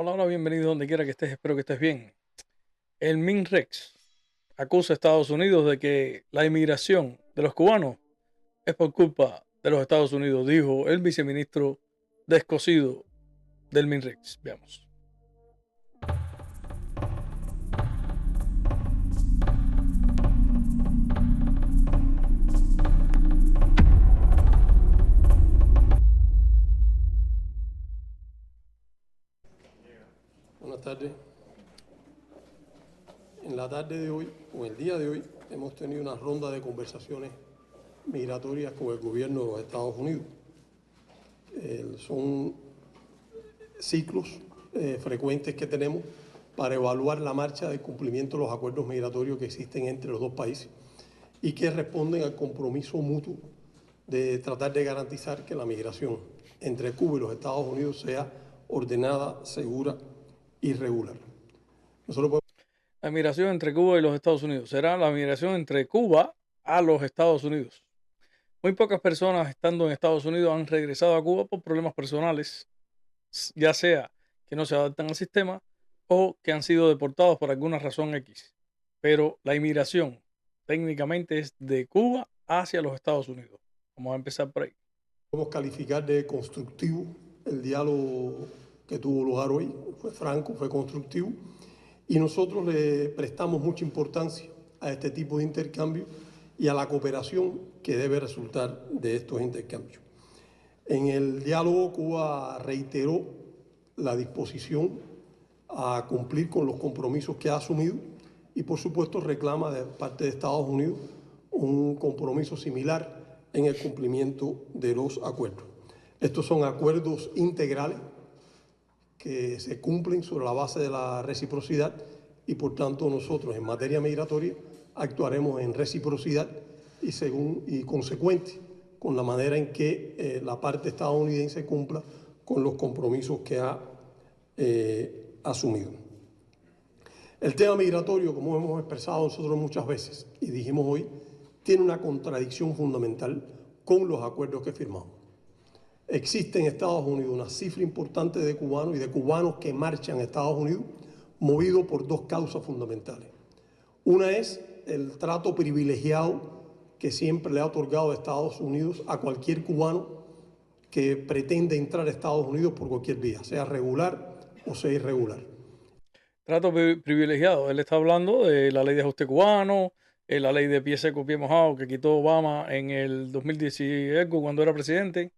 Hola, hola, bienvenido donde quiera que estés, espero que estés bien. El MinRex acusa a Estados Unidos de que la inmigración de los cubanos es por culpa de los Estados Unidos, dijo el viceministro descosido del MinRex. Veamos. Buenas tardes. En la tarde de hoy, o el día de hoy, hemos tenido una ronda de conversaciones migratorias con el gobierno de los Estados Unidos. Son ciclos frecuentes que tenemos para evaluar la marcha de cumplimiento de los acuerdos migratorios que existen entre los dos países y que responden al compromiso mutuo de tratar de garantizar que la migración entre Cuba y los Estados Unidos sea ordenada, segura y regular. Nosotros podemos La migración entre Cuba y los Estados Unidos será la migración entre Cuba a los Estados Unidos. Muy pocas personas estando en Estados Unidos han regresado a Cuba por problemas personales, ya sea que no se adaptan al sistema o que han sido deportados por alguna razón X. Pero la inmigración técnicamente es de Cuba hacia los Estados Unidos. Vamos a empezar por ahí. calificar de constructivo el diálogo que tuvo lugar hoy. Fue franco, fue constructivo y nosotros le prestamos mucha importancia a este tipo de intercambio y a la cooperación que debe resultar de estos intercambios. En el diálogo, Cuba reiteró la disposición a cumplir con los compromisos que ha asumido y, por supuesto, reclama de parte de Estados Unidos un compromiso similar en el cumplimiento de los acuerdos. Estos son acuerdos integrales que se cumplen sobre la base de la reciprocidad y, por tanto, nosotros en materia migratoria actuaremos en reciprocidad y consecuente con la manera en que la parte estadounidense cumpla con los compromisos que ha asumido. El tema migratorio, como hemos expresado nosotros muchas veces y dijimos hoy, tiene una contradicción fundamental con los acuerdos que firmamos. Existe en Estados Unidos una cifra importante de cubanos y de cubanos que marchan a Estados Unidos movidos por dos causas fundamentales. Una es el trato privilegiado que siempre le ha otorgado Estados Unidos a cualquier cubano que pretende entrar a Estados Unidos por cualquier vía, sea regular o sea irregular. Trato privilegiado. Él está hablando de la ley de ajuste cubano, la ley de pie seco, pie mojado que quitó Obama en el 2010 cuando era presidente.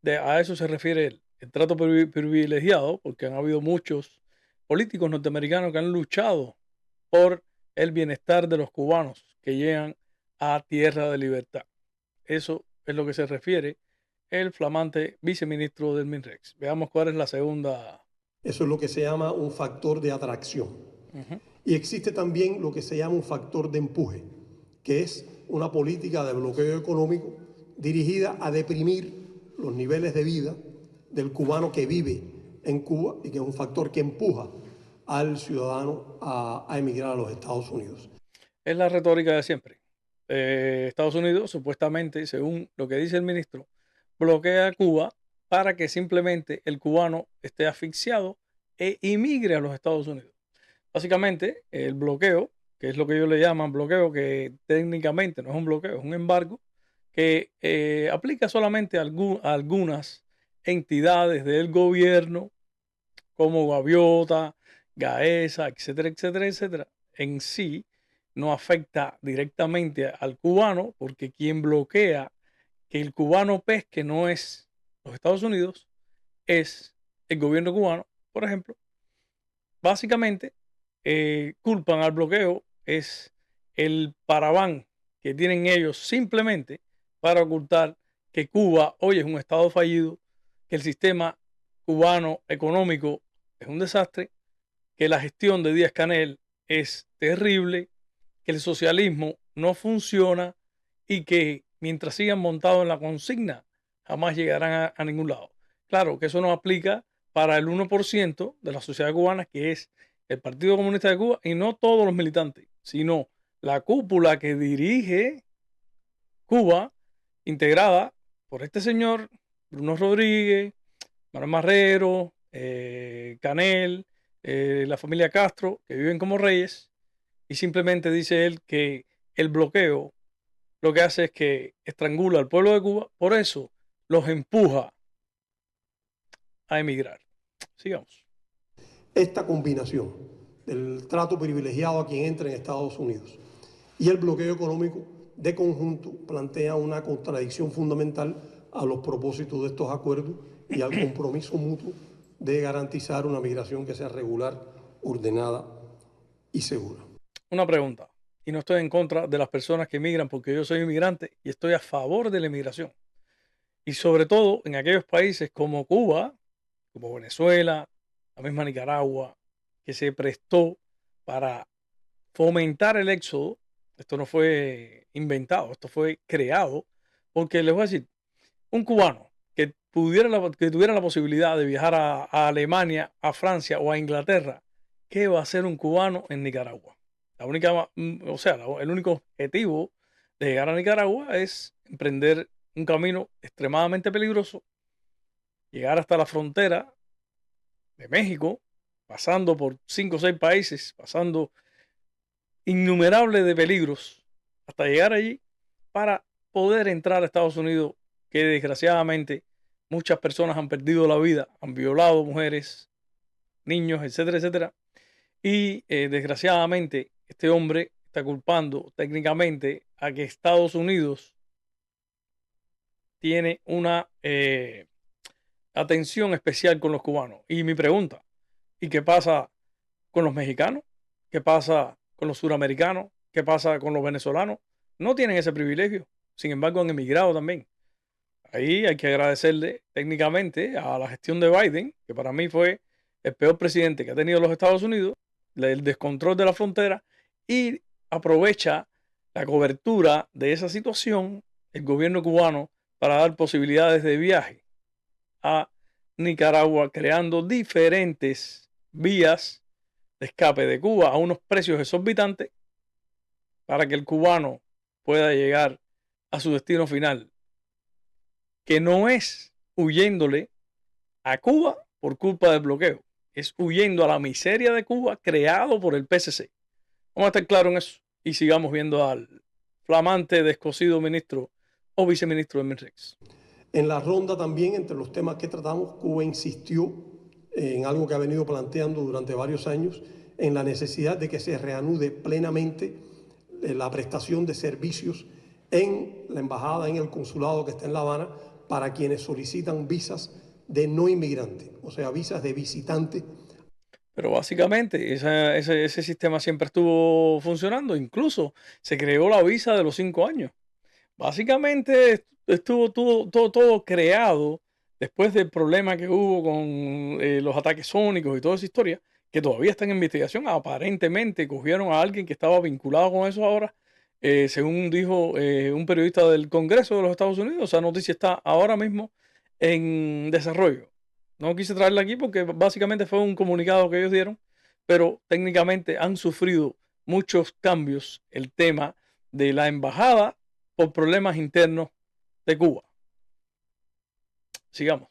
A eso se refiere él. El trato privilegiado, porque han habido muchos políticos norteamericanos que han luchado por el bienestar de los cubanos que llegan a tierra de libertad. Eso es lo que se refiere el flamante viceministro del MINREX. Veamos cuál es la segunda. Eso es lo que se llama un factor de atracción. Uh-huh. Y existe también lo que se llama un factor de empuje, que es una política de bloqueo económico dirigida a deprimir los niveles de vida del cubano que vive en Cuba y que es un factor que empuja al ciudadano a emigrar a los Estados Unidos. Es la retórica de siempre. Estados Unidos, supuestamente, según lo que dice el ministro, bloquea a Cuba para que simplemente el cubano esté asfixiado e inmigre a los Estados Unidos. Básicamente, el bloqueo, que es lo que ellos le llaman bloqueo, que técnicamente no es un bloqueo, es un embargo, que aplica solamente a algunas entidades del gobierno, como Gaviota, Gaesa, etcétera, etcétera, etcétera. En sí, no afecta directamente al cubano, porque quien bloquea que el cubano pesque no es los Estados Unidos, es el gobierno cubano, por ejemplo. Básicamente, culpan al bloqueo, es el paraván que tienen ellos simplemente para ocultar que Cuba hoy es un estado fallido, que el sistema cubano económico es un desastre, que la gestión de Díaz Canel es terrible, que el socialismo no funciona y que mientras sigan montados en la consigna jamás llegarán a ningún lado. Claro que eso no aplica para el 1% de la sociedad cubana, que es el Partido Comunista de Cuba, y no todos los militantes, sino la cúpula que dirige Cuba, integrada por este señor, Bruno Rodríguez, Manuel Marrero, Canel, la familia Castro, que viven como reyes, y simplemente dice él que el bloqueo lo que hace es que estrangula al pueblo de Cuba, por eso los empuja a emigrar. Sigamos. Esta combinación del trato privilegiado a quien entra en Estados Unidos y el bloqueo económico de conjunto plantea una contradicción fundamental a los propósitos de estos acuerdos y al compromiso mutuo de garantizar una migración que sea regular, ordenada y segura. Una pregunta, y no estoy en contra de las personas que emigran porque yo soy inmigrante y estoy a favor de la emigración. Y sobre todo en aquellos países como Cuba, como Venezuela, la misma Nicaragua, que se prestó para fomentar el éxodo. Esto no fue inventado, esto fue creado, porque les voy a decir, un cubano que tuviera la posibilidad de viajar a Alemania, a Francia o a Inglaterra, ¿qué va a hacer un cubano en Nicaragua? O sea, el único objetivo de llegar a Nicaragua es emprender un camino extremadamente peligroso, llegar hasta la frontera de México, pasando por 5 o 6 países, pasando innumerables de peligros hasta llegar allí para poder entrar a Estados Unidos, que desgraciadamente muchas personas han perdido la vida, han violado mujeres, niños, etcétera, etcétera. Y desgraciadamente este hombre está culpando técnicamente a que Estados Unidos tiene una atención especial con los cubanos. Y mi pregunta, ¿y qué pasa con los mexicanos? ¿Qué pasa con los suramericanos? ¿Qué pasa con los venezolanos? No tienen ese privilegio. Sin embargo, han emigrado también. Ahí hay que agradecerle técnicamente a la gestión de Biden, que para mí fue el peor presidente que ha tenido los Estados Unidos, el descontrol de la frontera, y aprovecha la cobertura de esa situación el gobierno cubano para dar posibilidades de viaje a Nicaragua, creando diferentes vías de escape de Cuba a unos precios exorbitantes para que el cubano pueda llegar a su destino final, que no es huyéndole a Cuba por culpa del bloqueo, es huyendo a la miseria de Cuba creado por el PCC. Vamos a estar claros en eso y sigamos viendo al flamante, descosido ministro o viceministro de MINREX. En la ronda también, entre los temas que tratamos, Cuba insistió en algo que ha venido planteando durante varios años, en la necesidad de que se reanude plenamente la prestación de servicios en la embajada, en el consulado que está en La Habana, para quienes solicitan visas de no inmigrante, o sea, visas de visitante. Pero básicamente ese sistema siempre estuvo funcionando. Incluso se creó la visa de los 5 años. Básicamente estuvo todo creado después del problema que hubo con los ataques sónicos y toda esa historia, que todavía está en investigación. Aparentemente cogieron a alguien que estaba vinculado con eso ahora, según dijo un periodista del Congreso de los Estados Unidos. Esa noticia está ahora mismo en desarrollo. No quise traerla aquí porque básicamente fue un comunicado que ellos dieron, pero técnicamente han sufrido muchos cambios el tema de la embajada por problemas internos de Cuba. Sigamos.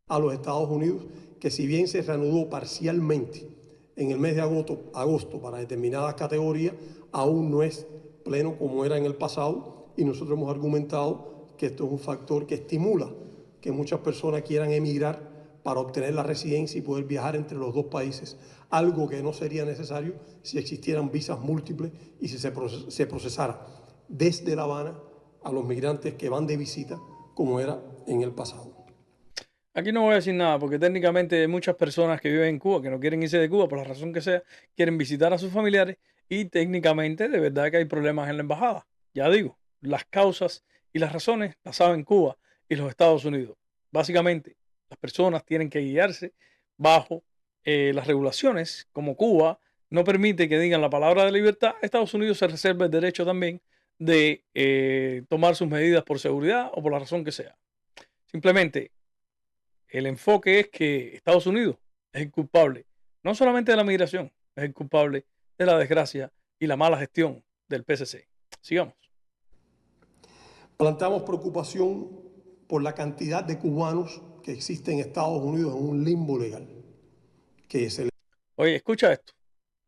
A los Estados Unidos, que si bien se reanudó parcialmente en el mes de agosto para determinadas categorías, aún no es pleno como era en el pasado, y nosotros hemos argumentado que esto es un factor que estimula que muchas personas quieran emigrar para obtener la residencia y poder viajar entre los dos países, algo que no sería necesario si existieran visas múltiples y si se procesara desde La Habana a los migrantes que van de visita como era en el pasado. Aquí no voy a decir nada porque técnicamente hay muchas personas que viven en Cuba que no quieren irse de Cuba por la razón que sea, quieren visitar a sus familiares y técnicamente de verdad que hay problemas en la embajada. Ya digo, las causas y las razones las saben Cuba y los Estados Unidos. Básicamente, las personas tienen que guiarse bajo las regulaciones, como Cuba no permite que digan la palabra de libertad. Estados Unidos se reserva el derecho también de tomar sus medidas por seguridad o por la razón que sea. Simplemente el enfoque es que Estados Unidos es el culpable, no solamente de la migración, es el culpable de la desgracia y la mala gestión del PCC. Sigamos. Planteamos preocupación por la cantidad de cubanos que existen en Estados Unidos en un limbo legal. que se le... Oye, escucha esto.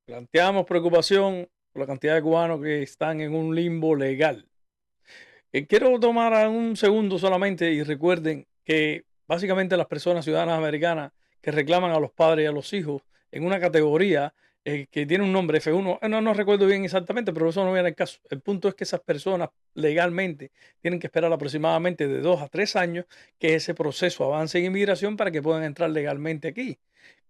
Planteamos preocupación por la cantidad de cubanos que están en un limbo legal. Quiero tomar un segundo solamente y recuerden que básicamente las personas ciudadanas americanas que reclaman a los padres y a los hijos en una categoría que tiene un nombre F1, no recuerdo bien exactamente, pero eso no viene al caso. El punto es que esas personas legalmente tienen que esperar aproximadamente de 2 a 3 años que ese proceso avance en inmigración para que puedan entrar legalmente aquí.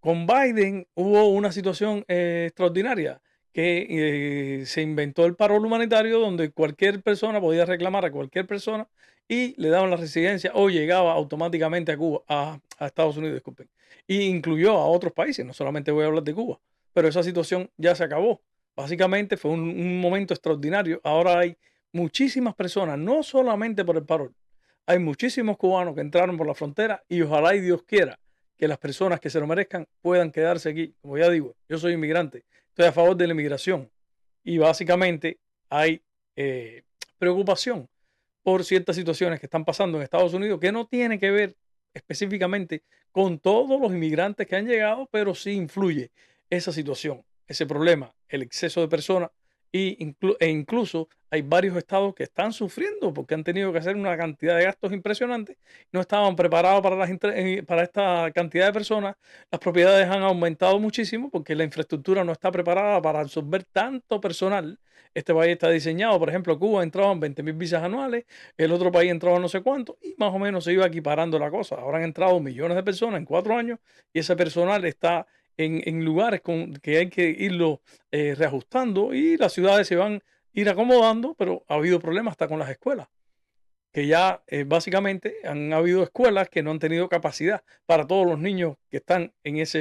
Con Biden hubo una situación extraordinaria que se inventó el parol humanitario donde cualquier persona podía reclamar a cualquier persona y le daban la residencia o llegaba automáticamente a Cuba, a Estados Unidos, disculpen. Y incluyó a otros países, no solamente voy a hablar de Cuba, pero esa situación ya se acabó. Básicamente fue un momento extraordinario. Ahora hay muchísimas personas, no solamente por el parol, hay muchísimos cubanos que entraron por la frontera y ojalá y Dios quiera que las personas que se lo merezcan puedan quedarse aquí. Como ya digo, yo soy inmigrante, estoy a favor de la inmigración y básicamente hay preocupación por ciertas situaciones que están pasando en Estados Unidos que no tiene que ver específicamente con todos los inmigrantes que han llegado, pero sí influye esa situación, ese problema, el exceso de personas e incluso hay varios estados que están sufriendo porque han tenido que hacer una cantidad de gastos impresionantes, no estaban preparados para esta cantidad de personas, las propiedades han aumentado muchísimo porque la infraestructura no está preparada para absorber tanto personal. Este país está diseñado, por ejemplo, Cuba entraban 20.000 visas anuales, el otro país entraba no sé cuánto y más o menos se iba equiparando la cosa. Ahora han entrado millones de personas en 4 años y ese personal está en lugares que hay que irlo reajustando y las ciudades se van a ir acomodando, pero ha habido problemas hasta con las escuelas, que ya básicamente han habido escuelas que no han tenido capacidad para todos los niños que están en esa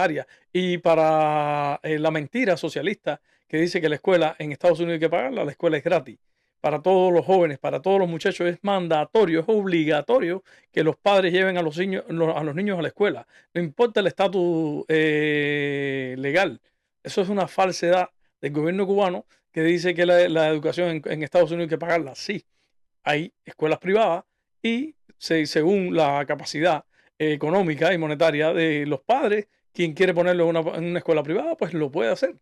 área. Y para la mentira socialista que dice que la escuela en Estados Unidos hay que pagarla, la escuela es gratis. Para todos los jóvenes, para todos los muchachos es mandatorio, es obligatorio que los padres lleven a los niños a la escuela. No importa el estatus legal. Eso es una falsedad del gobierno cubano que dice que la educación en Estados Unidos hay que pagarla. Sí, hay escuelas privadas y según la capacidad económica y monetaria de los padres, quien quiere ponerlo en una escuela privada, pues lo puede hacer.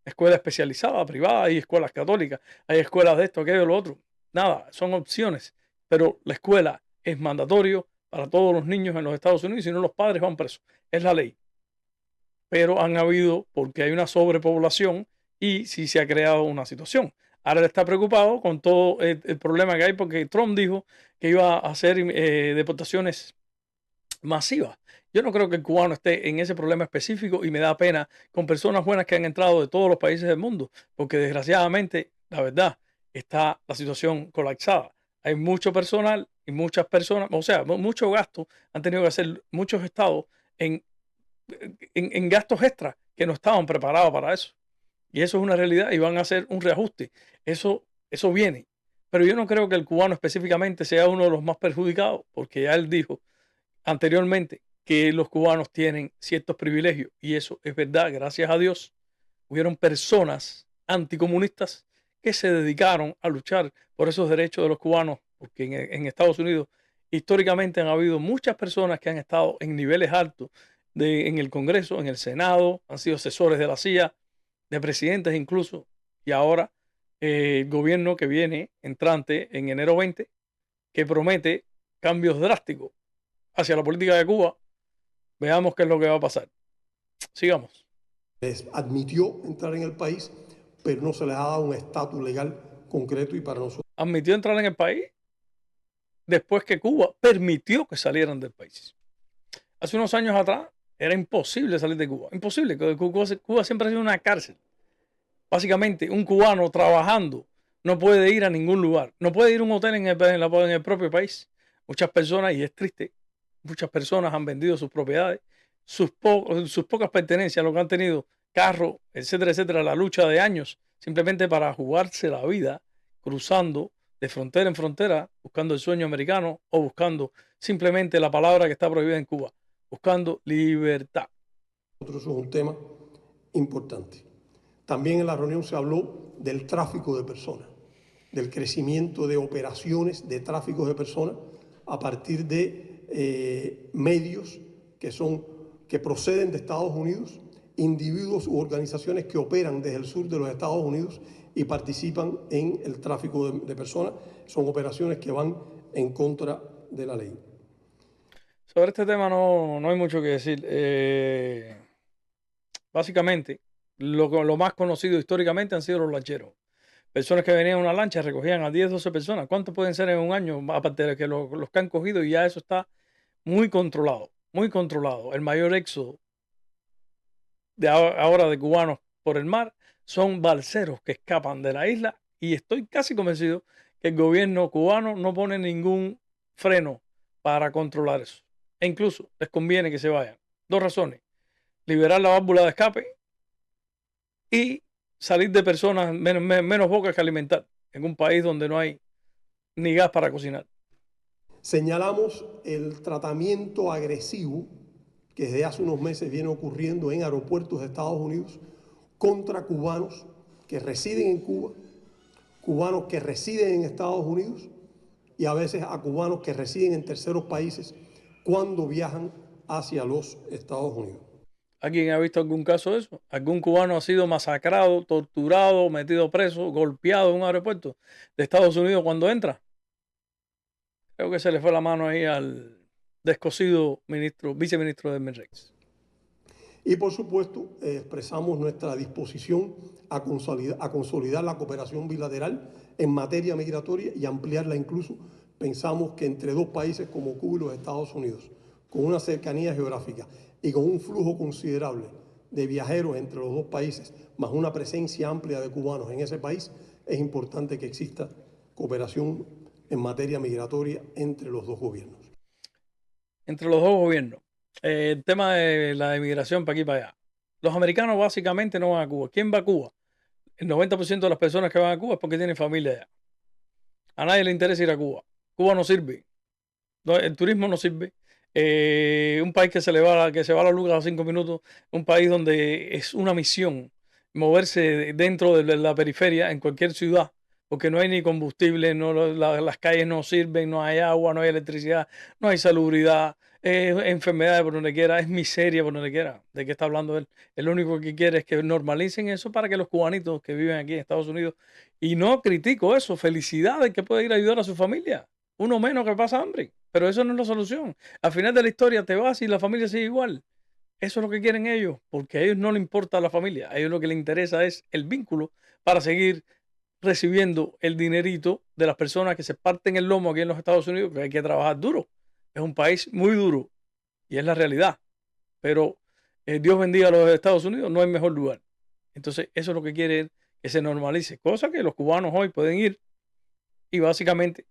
Escuela especializada, privada, hay escuelas católicas, hay escuelas de esto, aquello, lo otro. Nada, son opciones, pero la escuela es mandatorio para todos los niños en los Estados Unidos, si no los padres van presos. Es la ley. Pero han habido, porque hay una sobrepoblación y sí se ha creado una situación. Ahora él está preocupado con todo el problema que hay porque Trump dijo que iba a hacer deportaciones masivas. Yo no creo que el cubano esté en ese problema específico y me da pena con personas buenas que han entrado de todos los países del mundo, porque desgraciadamente, la verdad, está la situación colapsada. Hay mucho personal y muchas personas, o sea, mucho gasto han tenido que hacer muchos estados en, en gastos extras que no estaban preparados para eso. Y eso es una realidad y van a hacer un reajuste. Eso viene. Pero yo no creo que el cubano específicamente sea uno de los más perjudicados, porque ya él dijo anteriormente que los cubanos tienen ciertos privilegios. Y eso es verdad, gracias a Dios. Hubieron personas anticomunistas que se dedicaron a luchar por esos derechos de los cubanos, porque en Estados Unidos históricamente han habido muchas personas que han estado en niveles altos en el Congreso, en el Senado, han sido asesores de la CIA, de presidentes incluso, y ahora el gobierno que viene entrante en enero 20, que promete cambios drásticos hacia la política de Cuba, veamos qué es lo que va a pasar. Sigamos. les admitió entrar en el país, pero no se les ha dado un estatus legal concreto y para nosotros. Admitió entrar en el país después que Cuba permitió que salieran del país. Hace unos años atrás era imposible salir de Cuba. Imposible. Cuba siempre ha sido una cárcel. Básicamente, un cubano trabajando no puede ir a ningún lugar. No puede ir a un hotel en el propio país. Muchas personas, y es triste, muchas personas han vendido sus propiedades, sus pocas pertenencias, lo que han tenido, carros, etcétera, etcétera, la lucha de años, simplemente para jugarse la vida, cruzando de frontera en frontera, buscando el sueño americano o buscando simplemente la palabra que está prohibida en Cuba, buscando libertad. Eso es un tema importante. También en la reunión se habló del tráfico de personas, del crecimiento de operaciones de tráfico de personas a partir de medios que son que proceden de Estados Unidos, individuos u organizaciones que operan desde el sur de los Estados Unidos y participan en el tráfico de personas. Son operaciones que van en contra de la ley. Sobre este tema no hay mucho que decir. Básicamente, lo más conocido históricamente han sido los lancheros. Personas que venían en una lancha recogían a 10, 12 personas. ¿Cuántos pueden ser en un año? Aparte de que los que han cogido, y ya eso está muy controlado, muy controlado. El mayor éxodo de ahora de cubanos por el mar son balseros que escapan de la isla, y estoy casi convencido que el gobierno cubano no pone ningún freno para controlar eso. E incluso les conviene que se vayan. Dos razones: liberar la válvula de escape y salir de personas menos bocas que alimentar en un país donde no hay ni gas para cocinar. Señalamos el tratamiento agresivo que desde hace unos meses viene ocurriendo en aeropuertos de Estados Unidos contra cubanos que residen en Cuba, cubanos que residen en Estados Unidos y a veces a cubanos que residen en terceros países cuando viajan hacia los Estados Unidos. ¿Alguien ha visto algún caso de eso? ¿Algún cubano ha sido masacrado, torturado, metido preso, golpeado en un aeropuerto de Estados Unidos cuando entra? Creo que se le fue la mano ahí al descosido viceministro de MINREX. Y por supuesto, expresamos nuestra disposición a consolidar la cooperación bilateral en materia migratoria y ampliarla incluso. Pensamos que entre dos países como Cuba y los Estados Unidos, con una cercanía geográfica y con un flujo considerable de viajeros entre los dos países, más una presencia amplia de cubanos en ese país, es importante que exista cooperación en materia migratoria entre los dos gobiernos. Entre los dos gobiernos. El tema de la inmigración para aquí y para allá. Los americanos básicamente no van a Cuba. ¿Quién va a Cuba? El 90% de las personas que van a Cuba es porque tienen familia allá. A nadie le interesa ir a Cuba. Cuba no sirve. El turismo no sirve. Un país que se va a la luz a los 5 minutos. Un país donde es una misión moverse dentro de la periferia en cualquier ciudad, porque no hay ni combustible, las calles no sirven, no hay agua, no hay electricidad, no hay salubridad, enfermedades por donde quiera, es miseria por donde quiera. ¿De qué está hablando él? Él lo único que quiere es que normalicen eso para que los cubanitos que viven aquí en Estados Unidos, y no critico eso, felicidades que puede ir a ayudar a su familia, uno menos que pasa hambre, pero eso no es la solución. Al final de la historia te vas y la familia sigue igual. Eso es lo que quieren ellos, porque a ellos no les importa la familia, a ellos lo que les interesa es el vínculo para seguir recibiendo el dinerito de las personas que se parten el lomo aquí en los Estados Unidos, que hay que trabajar duro. Es un país muy duro y es la realidad, pero Dios bendiga a los Estados Unidos, no hay mejor lugar. Entonces eso es lo que quieren, que se normalice, cosa que los cubanos hoy pueden ir, y básicamente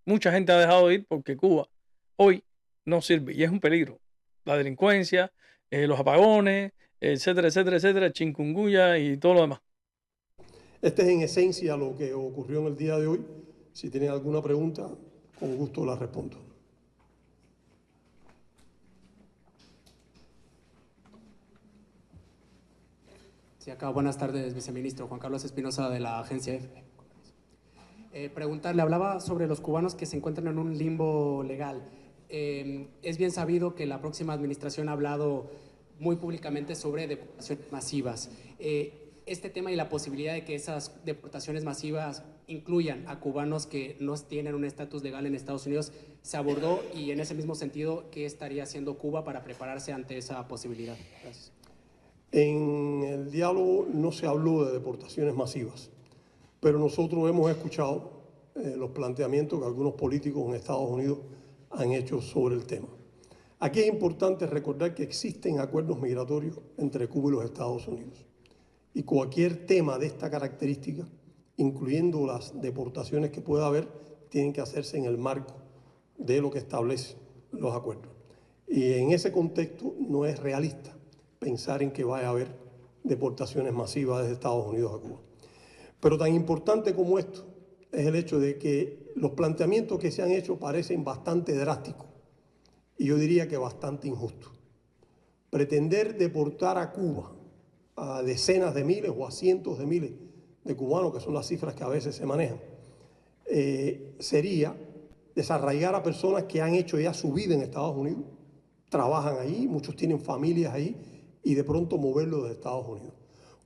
mucha gente ha dejado de ir porque Cuba hoy no sirve y es un peligro. La delincuencia, los apagones, etcétera, etcétera, etcétera, chikungunya y todo lo demás. Este es en esencia lo que ocurrió en el día de hoy. Si tienen alguna pregunta, con gusto la respondo. Sí, acá buenas tardes, viceministro. Juan Carlos Espinosa de la agencia EFE. Preguntarle, hablaba sobre los cubanos que se encuentran en un limbo legal. Es bien sabido que la próxima administración ha hablado muy públicamente sobre deportaciones masivas. Este tema y la posibilidad de que esas deportaciones masivas incluyan a cubanos que no tienen un estatus legal en Estados Unidos se abordó, y en ese mismo sentido, ¿qué estaría haciendo Cuba para prepararse ante esa posibilidad? Gracias. En el diálogo no se habló de deportaciones masivas, pero nosotros hemos escuchado los planteamientos que algunos políticos en Estados Unidos han hecho sobre el tema. Aquí es importante recordar que existen acuerdos migratorios entre Cuba y los Estados Unidos. Y cualquier tema de esta característica, incluyendo las deportaciones que pueda haber, tienen que hacerse en el marco de lo que establecen los acuerdos. Y en ese contexto no es realista pensar en que vaya a haber deportaciones masivas desde Estados Unidos a Cuba. Pero tan importante como esto es el hecho de que los planteamientos que se han hecho parecen bastante drásticos y yo diría que bastante injustos. Pretender deportar a Cuba a decenas de miles o a cientos de miles de cubanos, que son las cifras que a veces se manejan, sería desarraigar a personas que han hecho ya su vida en Estados Unidos, trabajan ahí, muchos tienen familias ahí, y de pronto moverlos de Estados Unidos.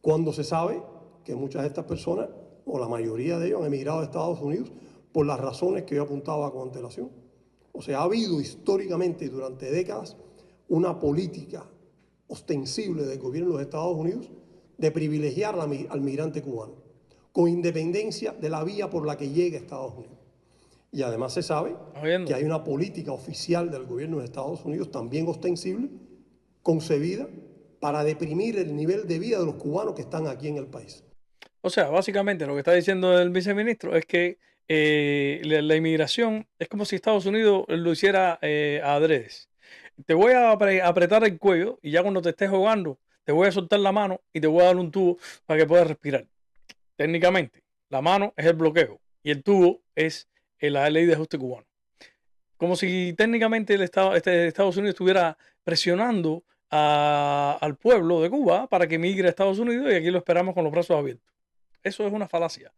Cuando se sabe que muchas de estas personas, o la mayoría de ellos, han emigrado de Estados Unidos por las razones que yo apuntaba con antelación. O sea, ha habido históricamente y durante décadas una política ostensible del gobierno de los Estados Unidos de privilegiar al migrante cubano, con independencia de la vía por la que llegue a Estados Unidos. Y además se sabe que hay una política oficial del gobierno de Estados Unidos, también ostensible, concebida para deprimir el nivel de vida de los cubanos que están aquí en el país. O sea, básicamente lo que está diciendo el viceministro es que la inmigración es como si Estados Unidos lo hiciera adredes. Te voy a apretar el cuello y ya cuando te estés ahogando, te voy a soltar la mano y te voy a dar un tubo para que puedas respirar. Técnicamente, la mano es el bloqueo y el tubo es la ley de ajuste cubano. Como si técnicamente Estados Unidos estuviera presionando al pueblo de Cuba para que migre a Estados Unidos y aquí lo esperamos con los brazos abiertos. Eso es una falacia,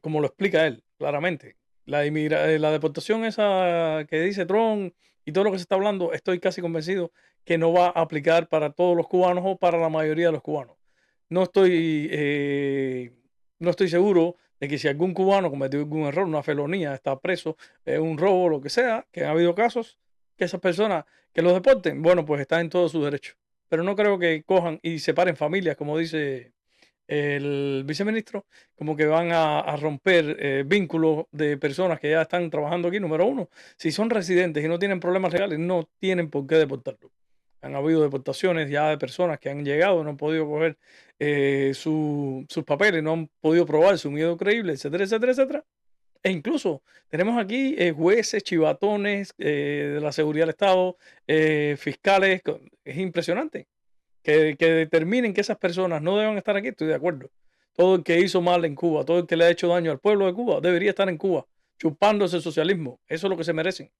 como lo explica él claramente. La deportación esa que dice Trump y todo lo que se está hablando, estoy casi convencido que no va a aplicar para todos los cubanos o para la mayoría de los cubanos. No estoy seguro de que si algún cubano cometió algún error, una felonía, está preso, un robo, lo que sea, que ha habido casos, que esas personas que los deporten, bueno, pues están en todos sus derechos. Pero no creo que cojan y separen familias, como dice el viceministro, como que van a romper vínculos de personas que ya están trabajando aquí. Número uno, si son residentes y no tienen problemas legales, no tienen por qué deportarlos. Han habido deportaciones ya de personas que han llegado, no han podido coger sus papeles, no han podido probar su miedo creíble, etcétera, etcétera, etcétera. E incluso tenemos aquí jueces, chivatones de la seguridad del Estado, fiscales. Es impresionante que determinen que esas personas no deben estar aquí. Estoy de acuerdo. Todo el que hizo mal en Cuba, todo el que le ha hecho daño al pueblo de Cuba, debería estar en Cuba, chupándose el socialismo. Eso es lo que se merecen.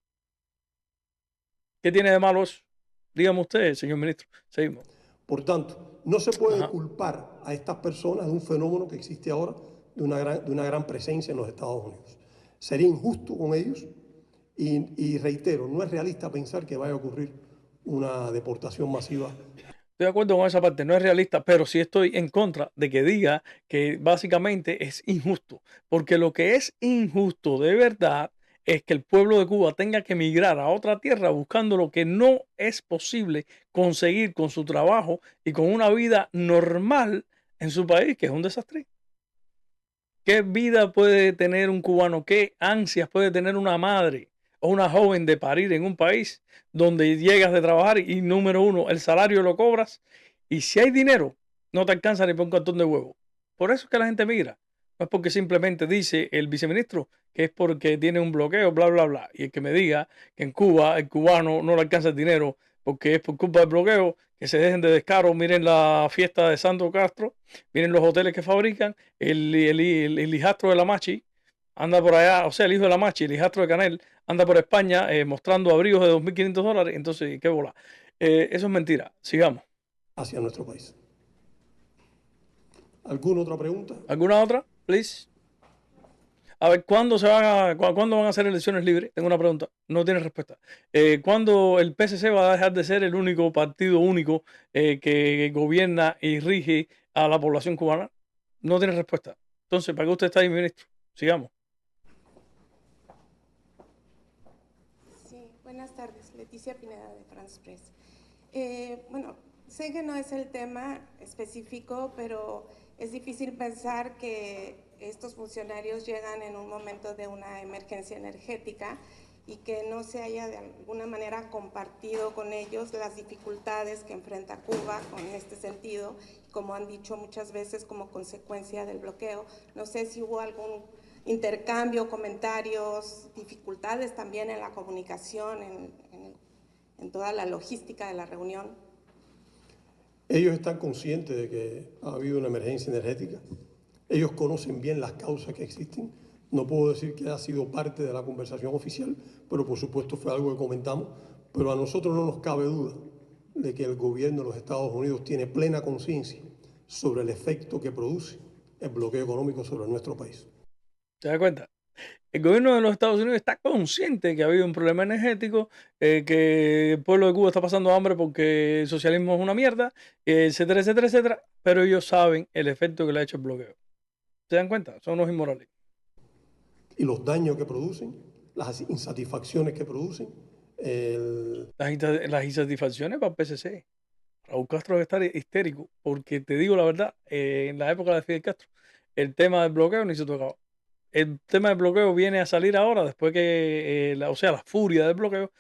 ¿Qué tiene de malo eso? Dígame usted, señor ministro. Seguimos. Por tanto, no se puede Ajá. culpar a estas personas de un fenómeno que existe ahora, de una gran presencia en los Estados Unidos. Sería injusto con ellos y reitero, no es realista pensar que vaya a ocurrir una deportación masiva. Estoy de acuerdo con esa parte, no es realista, pero sí estoy en contra de que diga que básicamente es injusto, porque lo que es injusto de verdad es que el pueblo de Cuba tenga que emigrar a otra tierra buscando lo que no es posible conseguir con su trabajo y con una vida normal en su país, que es un desastre. ¿Qué vida puede tener un cubano? ¿Qué ansias puede tener una madre o una joven de parir en un país donde llegas de trabajar y número uno, el salario lo cobras y si hay dinero, no te alcanza ni por un cartón de huevo? Por eso es que la gente migra. No es porque simplemente dice el viceministro que es porque tiene un bloqueo, bla, bla, bla. Y el que me diga que en Cuba el cubano no le alcanza el dinero porque es por culpa del bloqueo, que se dejen de descaro, miren la fiesta de Santo Castro, miren los hoteles que fabrican, el hijastro de la Machi anda por allá, o sea, el hijo de la Machi, el hijastro de Canel, anda por España mostrando abrigos de $2.500. Entonces, qué bola. Eso es mentira. Sigamos. Hacia nuestro país. ¿Alguna otra pregunta? ¿Alguna otra? Please. A ver, ¿cuándo van a hacer elecciones libres? Tengo una pregunta. No tiene respuesta. ¿Cuándo el PSC va a dejar de ser el único partido único que gobierna y rige a la población cubana? No tiene respuesta. Entonces, ¿para qué usted está ahí, ministro? Sigamos. Sí, buenas tardes. Leticia Pineda de France Press. Bueno, sé que no es el tema específico, pero es difícil pensar que estos funcionarios llegan en un momento de una emergencia energética y que no se haya de alguna manera compartido con ellos las dificultades que enfrenta Cuba en este sentido, como han dicho muchas veces como consecuencia del bloqueo. No sé si hubo algún intercambio, comentarios, dificultades también en la comunicación, en toda la logística de la reunión. Ellos están conscientes de que ha habido una emergencia energética. Ellos conocen bien las causas que existen. No puedo decir que ha sido parte de la conversación oficial, pero por supuesto fue algo que comentamos. Pero a nosotros no nos cabe duda de que el gobierno de los Estados Unidos tiene plena conciencia sobre el efecto que produce el bloqueo económico sobre nuestro país. ¿Se da cuenta? El gobierno de los Estados Unidos está consciente de que ha habido un problema energético, que el pueblo de Cuba está pasando hambre porque el socialismo es una mierda, etcétera, etcétera, etcétera, pero ellos saben el efecto que le ha hecho el bloqueo. ¿Se dan cuenta? Son unos inmorales. Y los daños que producen, las insatisfacciones que producen. Las insatisfacciones para el PSC. Raúl Castro debe estar histérico, porque te digo la verdad, en la época de Fidel Castro, el tema del bloqueo ni se tocaba. El tema del bloqueo viene a salir ahora, después que, o sea, la furia del bloqueo,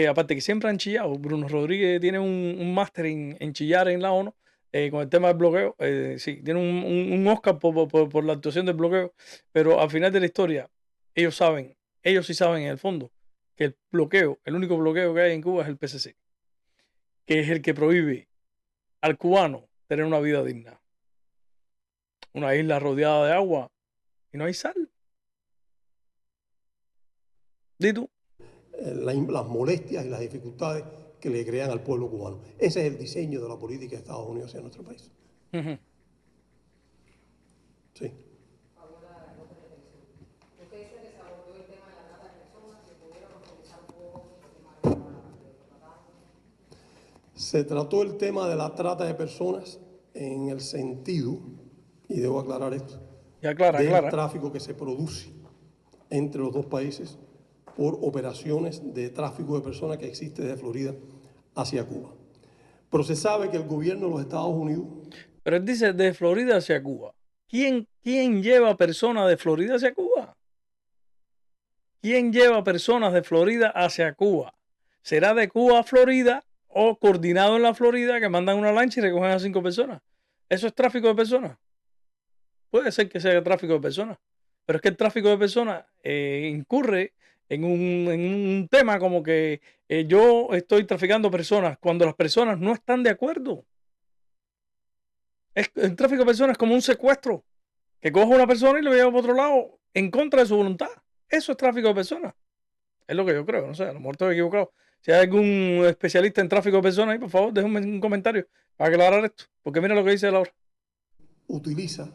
aparte que siempre han chillado. Bruno Rodríguez tiene un máster en chillar en la ONU con el tema del bloqueo. Sí, tiene un Oscar por la actuación del bloqueo, pero al final de la historia, ellos sí saben en el fondo que el bloqueo, el único bloqueo que hay en Cuba es el PCC, que es el que prohíbe al cubano tener una vida digna. Una isla rodeada de agua y no hay sal. Di tú. Las molestias y las dificultades que le crean al pueblo cubano. Ese es el diseño de la política de Estados Unidos hacia nuestro país. Sí. Se trató el tema de la trata de personas en el sentido, y debo aclarar esto, del tráfico que se produce entre los dos países por operaciones de tráfico de personas que existe desde Florida hacia Cuba. Pero se sabe que el gobierno de los Estados Unidos... Pero él dice de Florida hacia Cuba. ¿Quién lleva personas de Florida hacia Cuba? ¿Quién lleva personas de Florida hacia Cuba? ¿Será de Cuba a Florida o coordinado en la Florida que mandan una lancha y recogen a 5 personas? ¿Eso es tráfico de personas? Puede ser que sea tráfico de personas, pero es que el tráfico de personas incurre en un tema como que yo estoy traficando personas cuando las personas no están de acuerdo. El tráfico de personas es como un secuestro, que cojo a una persona y lo llevo para otro lado en contra de su voluntad. Eso es tráfico de personas. Es lo que yo creo, no sé, a lo mejor estoy equivocado. Si hay algún especialista en tráfico de personas ahí, por favor, déjenme un comentario para aclarar esto, porque mira lo que dice Laura. Utiliza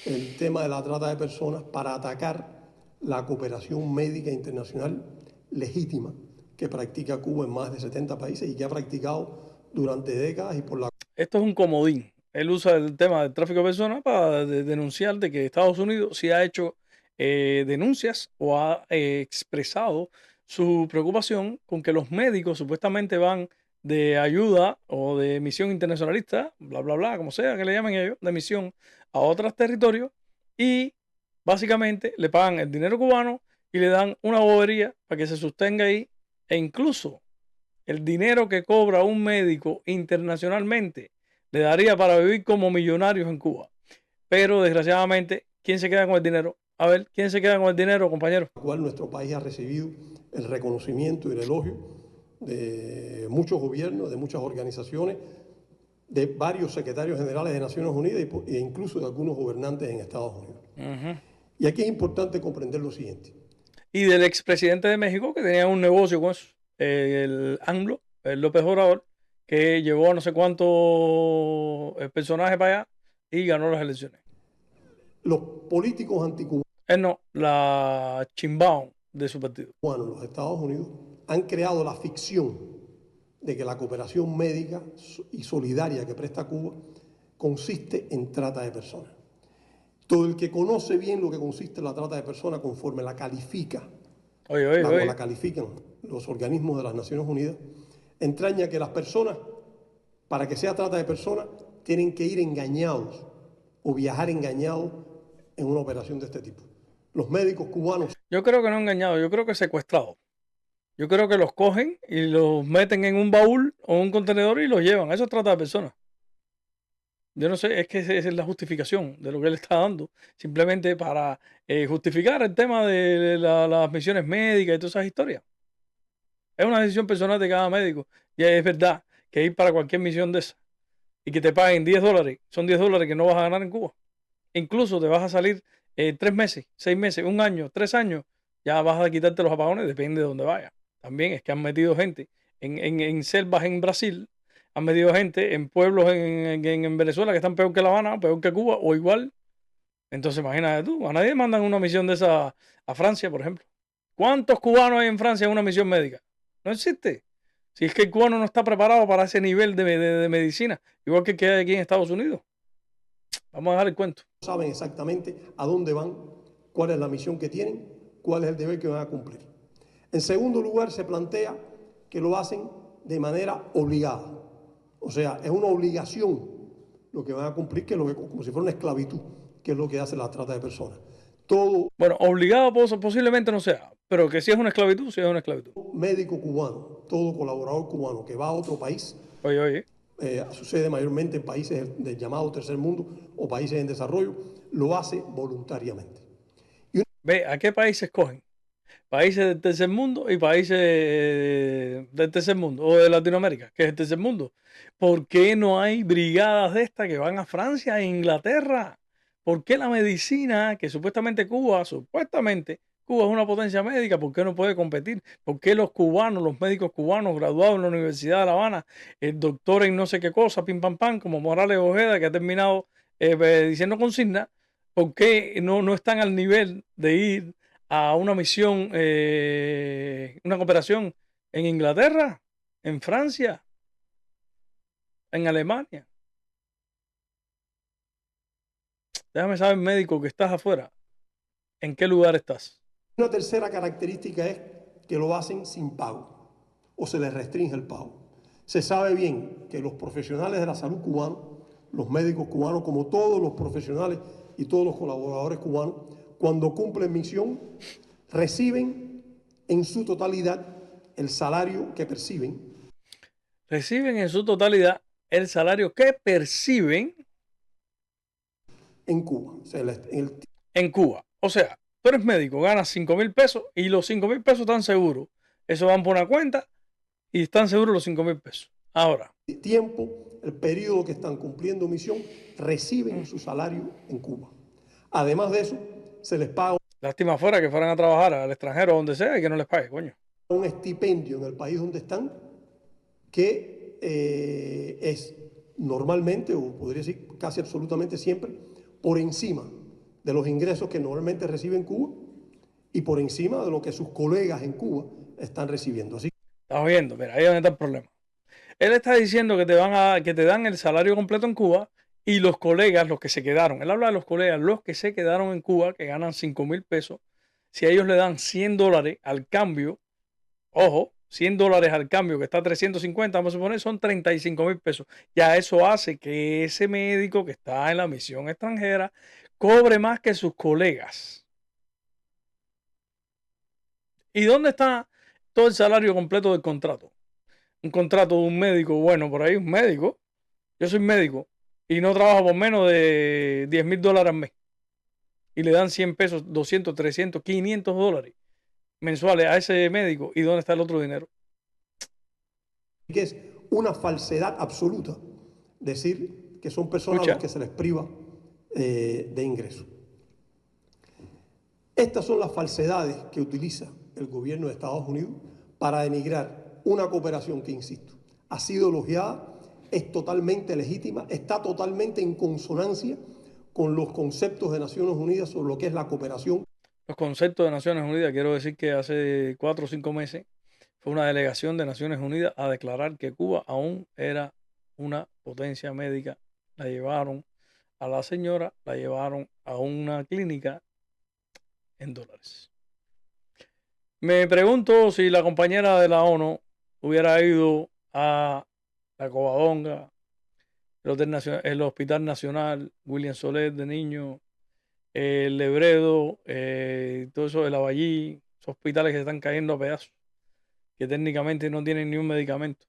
el tema de la trata de personas para atacar la cooperación médica internacional legítima que practica Cuba en más de 70 países y que ha practicado durante décadas y por la... Esto es un comodín. Él usa el tema del tráfico de personas para denunciar de que Estados Unidos sí ha hecho denuncias o ha expresado su preocupación con que los médicos supuestamente van de ayuda o de misión internacionalista, bla, bla, bla, como sea que le llamen ellos, de misión a otros territorios y básicamente le pagan el dinero cubano y le dan una bobería para que se sostenga ahí e incluso el dinero que cobra un médico internacionalmente le daría para vivir como millonarios en Cuba. Pero desgraciadamente, ¿quién se queda con el dinero? A ver, ¿quién se queda con el dinero, compañero? Cual nuestro país ha recibido el reconocimiento y el elogio de muchos gobiernos, de muchas organizaciones, de varios secretarios generales de Naciones Unidas e incluso de algunos gobernantes en Estados Unidos. Y aquí es importante comprender lo siguiente. Y del expresidente de México que tenía un negocio con eso, el AMLO, el López Obrador, que llevó a no sé cuántos personajes para allá y ganó las elecciones. Los políticos anticubanos, No, la Chimbao de su partido. Los Estados Unidos han creado la ficción de que la cooperación médica y solidaria que presta Cuba consiste en trata de personas. Todo el que conoce bien lo que consiste en la trata de personas conforme la califica, la califican los organismos de las Naciones Unidas, entraña que las personas, para que sea trata de personas, tienen que ir engañados o viajar engañados en una operación de este tipo. Los médicos cubanos... Yo creo que no engañados, yo creo que secuestrados. Yo creo que los cogen y los meten en un baúl o un contenedor y los llevan. Eso es trata de personas. Yo no sé, es que esa es la justificación de lo que él está dando. Simplemente para justificar el tema de las misiones médicas y todas esas historias. Es una decisión personal de cada médico. Y es verdad que ir para cualquier misión de esa y que te paguen $10, son $10 que no vas a ganar en Cuba. Incluso te vas a salir 3 meses, 6 meses, 1 año, 3 años, ya vas a quitarte los apagones, depende de dónde vayas. También es que han metido gente en selvas en Brasil, han metido gente en pueblos en Venezuela que están peor que La Habana, peor que Cuba, o igual. Entonces, imagínate tú, a nadie mandan una misión de esa a Francia, por ejemplo. ¿Cuántos cubanos hay en Francia en una misión médica? No existe. Si es que el cubano no está preparado para ese nivel de medicina, igual que el que hay aquí en Estados Unidos. Vamos a dejar el cuento. Saben exactamente a dónde van, cuál es la misión que tienen, cuál es el deber que van a cumplir. En segundo lugar, se plantea que lo hacen de manera obligada. O sea, es una obligación lo que van a cumplir, que es lo que, como si fuera una esclavitud, que es lo que hace la trata de personas. Todo Bueno, obligado posiblemente no sea, pero que si es una esclavitud, si es una esclavitud. médico cubano, todo colaborador cubano que va a otro país, Oye, oye. sucede mayormente en países del llamado tercer mundo o países en desarrollo, lo hace voluntariamente. Ve, ¿a qué países escogen? Países del tercer mundo y países del tercer mundo o de Latinoamérica, que es el tercer mundo. ¿Por qué no hay brigadas de estas que van a Francia e Inglaterra? ¿Por qué la medicina, que supuestamente Cuba es una potencia médica, ¿por qué no puede competir? ¿Por qué los cubanos, los médicos cubanos graduados en la Universidad de La Habana, el doctor en no sé qué cosa, pim pam pam, como Morales Ojeda, que ha terminado diciendo consigna, ¿por qué no están al nivel de ir a una misión, una cooperación en Inglaterra, en Francia, en Alemania? Déjame saber, médico, que estás afuera, ¿en qué lugar estás? Una tercera característica es que lo hacen sin pago o se les restringe el pago. Se sabe bien que los profesionales de la salud cubanos, los médicos cubanos, como todos los profesionales y todos los colaboradores cubanos, cuando cumplen misión, reciben en su totalidad el salario que perciben. Reciben en su totalidad el salario que perciben en Cuba. O sea, en Cuba. O sea, tú eres médico, ganas 5,000 pesos y los 5,000 pesos están seguros. Eso van por una cuenta y están seguros los 5,000 pesos. Ahora. Tiempo, el periodo que están cumpliendo misión, reciben su salario en Cuba. Además de eso, se les paga. Lástima fuera que fueran a trabajar al extranjero o donde sea y que no les pague, coño. Un estipendio en el país donde están, que es normalmente, o podría decir casi absolutamente siempre, por encima de los ingresos que normalmente reciben Cuba y por encima de lo que sus colegas en Cuba están recibiendo. Así. Estás viendo, mira, ahí es donde está el problema. Él está diciendo que te dan el salario completo en Cuba y los colegas, los que se quedaron, él habla de los colegas, los que se quedaron en Cuba, que ganan 5,000 pesos, si a ellos le dan $100 al cambio, ojo, $100 al cambio, que está a 350, vamos a suponer, son 35,000 pesos. Ya eso hace que ese médico que está en la misión extranjera cobre más que sus colegas. ¿Y dónde está todo el salario completo del contrato? Un contrato de un médico, bueno, por ahí un médico. Yo soy médico y no trabajo por menos de $10,000 al mes. Y le dan 100 pesos, 200, 300, $500 mensuales a ese médico. ¿Y dónde está el otro dinero? Que es una falsedad absoluta decir que son personas a las que se les priva de ingreso. Estas son las falsedades que utiliza el gobierno de Estados Unidos para denigrar una cooperación que, insisto, ha sido elogiada, es totalmente legítima, está totalmente en consonancia con los conceptos de Naciones Unidas sobre lo que es la cooperación. Los conceptos de Naciones Unidas, quiero decir que hace 4 o 5 meses fue una delegación de Naciones Unidas a declarar que Cuba aún era una potencia médica. La llevaron a la señora, la llevaron a una clínica en dólares. Me pregunto si la compañera de la ONU hubiera ido a la Covadonga, el Hospital Nacional, William Soler de niño, el Lebredo, todo eso de la Lavallí, esos hospitales que se están cayendo a pedazos, que técnicamente no tienen ni un medicamento.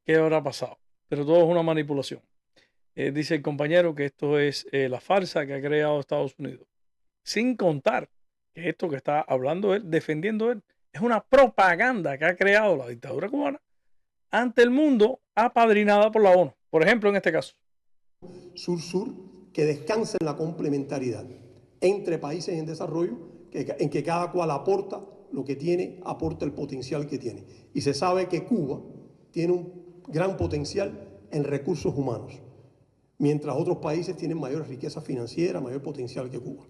¿Qué habrá pasado? Pero todo es una manipulación. Dice el compañero que esto es la farsa que ha creado Estados Unidos. Sin contar que esto que está hablando él, defendiendo él, es una propaganda que ha creado la dictadura cubana ante el mundo, apadrinada por la ONU. Por ejemplo, en este caso. Sur-sur, que descansa en la complementariedad entre países en desarrollo, en que cada cual aporta lo que tiene, aporta el potencial que tiene. Y se sabe que Cuba tiene un gran potencial en recursos humanos. mientras otros países tienen mayor riqueza financiera, mayor potencial que Cuba.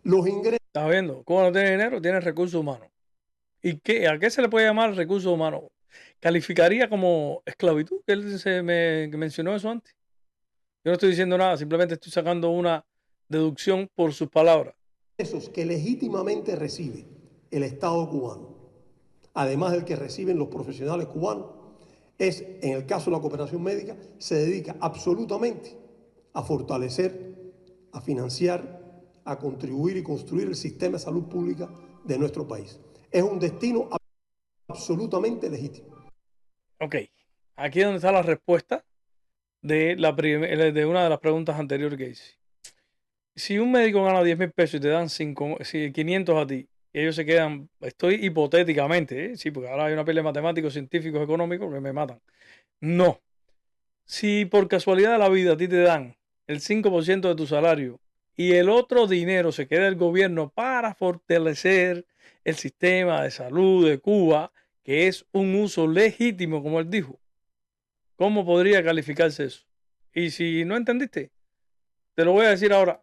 Los ingresos... ¿Estás viendo? Cuba no tiene dinero, tiene recursos humanos. ¿Y qué? ¿A qué se le puede llamar recursos humanos? ¿Calificaría como esclavitud? Que él que mencionó eso antes. Yo no estoy diciendo nada, simplemente estoy sacando una deducción por sus palabras. Esos que legítimamente recibe el Estado cubano, además del que reciben los profesionales cubanos, es, en el caso de la cooperación médica, se dedica absolutamente a fortalecer, a financiar, a contribuir y construir el sistema de salud pública de nuestro país. Es un destino absolutamente legítimo. Ok, aquí es donde está la respuesta de una de las preguntas anteriores que hice. Si un médico gana 10.000 pesos y te dan 500 a ti, y ellos se quedan, estoy hipotéticamente, sí, porque ahora hay una pila de matemáticos, científicos, económicos que me matan. No. Si por casualidad de la vida a ti te dan el 5% de tu salario y el otro dinero se queda el gobierno para fortalecer el sistema de salud de Cuba, que es un uso legítimo, como él dijo, ¿cómo podría calificarse eso? Y si no entendiste, te lo voy a decir ahora.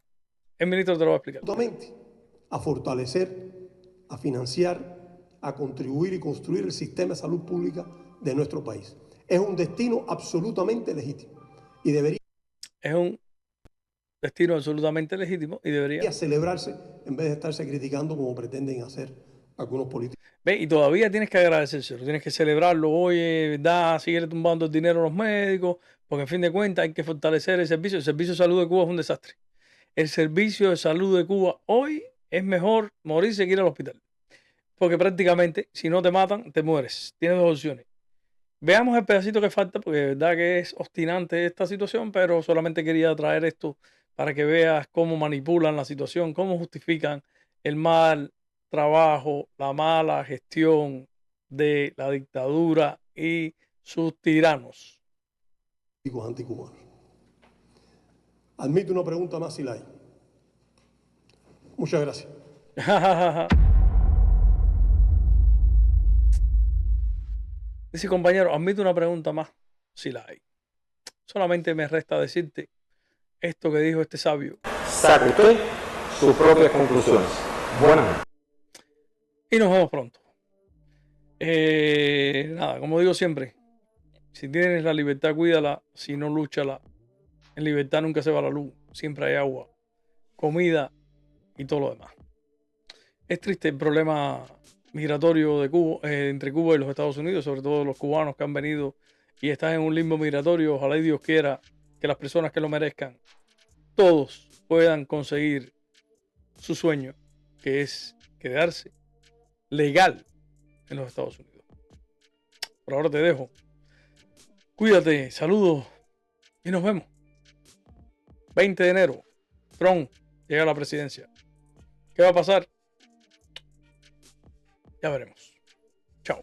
El ministro te lo va a explicar. Absolutamente. A fortalecer, a financiar, a contribuir y construir el sistema de salud pública de nuestro país. Es un destino absolutamente legítimo y debería... Es un destino absolutamente legítimo y debería celebrarse en vez de estarse criticando como pretenden hacer algunos políticos. Ve, y todavía tienes que agradecérselo, tienes que celebrarlo. Oye, ¿verdad? Sigue tumbando el dinero a los médicos, porque en fin de cuentas hay que fortalecer el servicio. El servicio de salud de Cuba es un desastre. El servicio de salud de Cuba hoy es mejor morirse que ir al hospital. Porque prácticamente, si no te matan, te mueres. Tienes dos opciones. Veamos el pedacito que falta, porque de verdad que es obstinante esta situación, pero solamente quería traer esto para que veas cómo manipulan la situación, cómo justifican el mal trabajo, la mala gestión de la dictadura y sus tiranos. Anticubanos. Admito una pregunta más si la hay. Muchas gracias. Dice compañero, admito una pregunta más si la hay. Solamente me resta decirte esto que dijo este sabio. Saque usted sus propias conclusiones. Buenas noches. Y nos vemos pronto. Nada, como digo siempre, si tienes la libertad, cuídala. Si no, lúchala. En libertad nunca se va la luz. Siempre hay agua, comida y todo lo demás. Es triste el problema migratorio de Cuba, entre Cuba y los Estados Unidos, sobre todo los cubanos que han venido y están en un limbo migratorio. Ojalá y Dios quiera que las personas que lo merezcan, todos puedan conseguir su sueño, que es quedarse legal en los Estados Unidos. Por ahora te dejo. Cuídate, saludos y nos vemos. 20 de enero, Trump llega a la presidencia. ¿Qué va a pasar? Ya veremos. Chao.